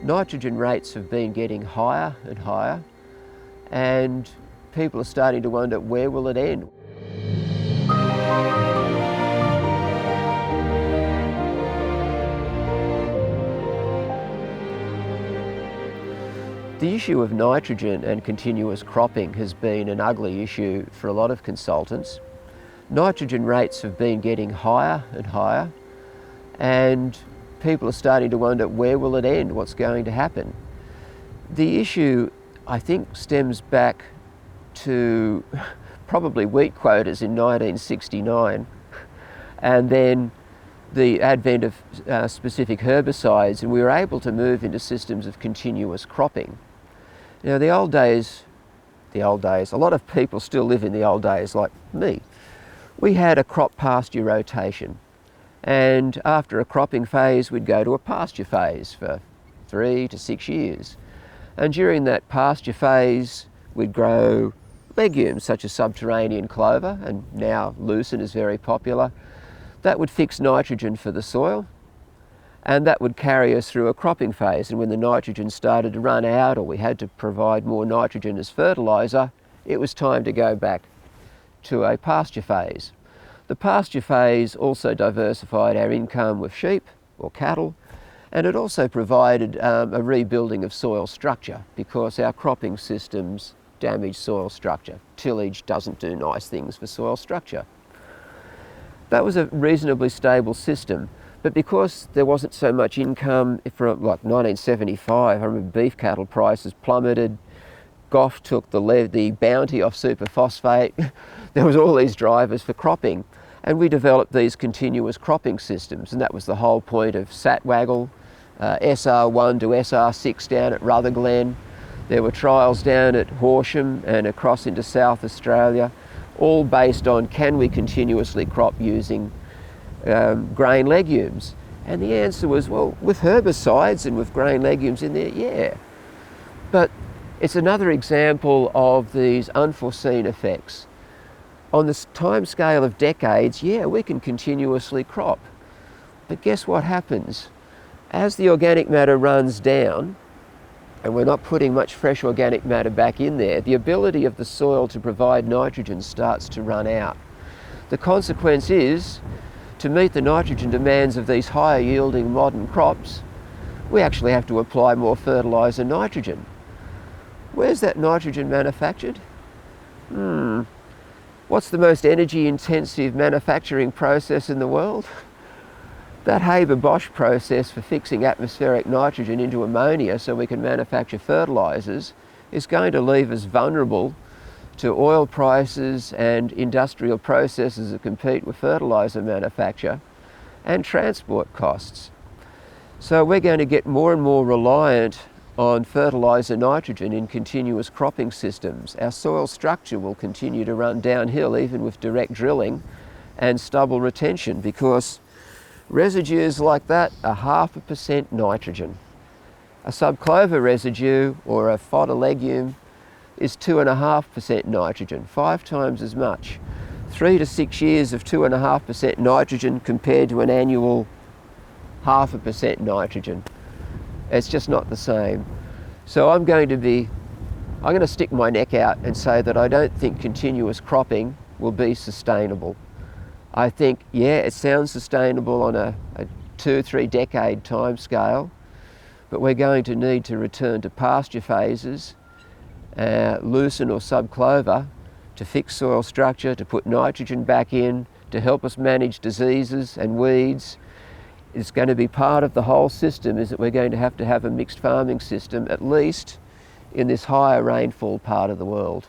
Nitrogen rates have been getting higher and higher, and people are starting to wonder, where will it end? The issue of nitrogen and continuous cropping has been an ugly issue for a lot of consultants. Nitrogen rates have been getting higher and higher, and people are starting to wonder, where will it end? What's going to happen? The issue, I think, stems back to probably wheat quotas in 1969, and then the advent of specific herbicides, and we were able to move into systems of continuous cropping. Now, the old days, a lot of people still live in the old days, like me. We had a crop pasture rotation, and after a cropping phase we'd go to a pasture phase for 3 to 6 years. And during that pasture phase we'd grow legumes such as subterranean clover, and now lucerne is very popular. That would fix nitrogen for the soil, and that would carry us through a cropping phase. And when the nitrogen started to run out, or we had to provide more nitrogen as fertiliser, it was time to go back to a pasture phase. The pasture phase also diversified our income with sheep or cattle, and it also provided a rebuilding of soil structure, because our cropping systems damage soil structure. Tillage doesn't do nice things for soil structure. That was a reasonably stable system, but because there wasn't so much income from like 1975, I remember beef cattle prices plummeted, Goff took the bounty off superphosphate, there was all these drivers for cropping, and we developed these continuous cropping systems, and that was the whole point of Satwaggle, SR1 to SR6 down at Rutherglen. There were trials down at Horsham and across into South Australia, all based on, can we continuously crop using grain legumes? And the answer was, well, with herbicides and with grain legumes in there, yeah. But it's another example of these unforeseen effects. On this time scale of decades, yeah, we can continuously crop. But guess what happens? As the organic matter runs down, and we're not putting much fresh organic matter back in there, the ability of the soil to provide nitrogen starts to run out. The consequence is, to meet the nitrogen demands of these higher yielding modern crops, we actually have to apply more fertiliser nitrogen. Where's that nitrogen manufactured? What's the most energy intensive manufacturing process in the world? That Haber-Bosch process for fixing atmospheric nitrogen into ammonia so we can manufacture fertilisers is going to leave us vulnerable to oil prices and industrial processes that compete with fertiliser manufacture and transport costs. So we're going to get more and more reliant on fertiliser nitrogen in continuous cropping systems. Our soil structure will continue to run downhill even with direct drilling and stubble retention, because residues like that are 0.5% nitrogen. A subclover residue or a fodder legume is 2.5% nitrogen, 5 times as much. 3 to 6 years of 2.5% nitrogen compared to an annual 0.5% nitrogen. It's just not the same. So I'm going to stick my neck out and say that I don't think continuous cropping will be sustainable. I think, yeah, it sounds sustainable on a 2-3 decade time scale, but we're going to need to return to pasture phases, lucerne or subclover, to fix soil structure, to put nitrogen back in, to help us manage diseases and weeds. It's going to be part of the whole system, is that we're going to have a mixed farming system, at least in this higher rainfall part of the world.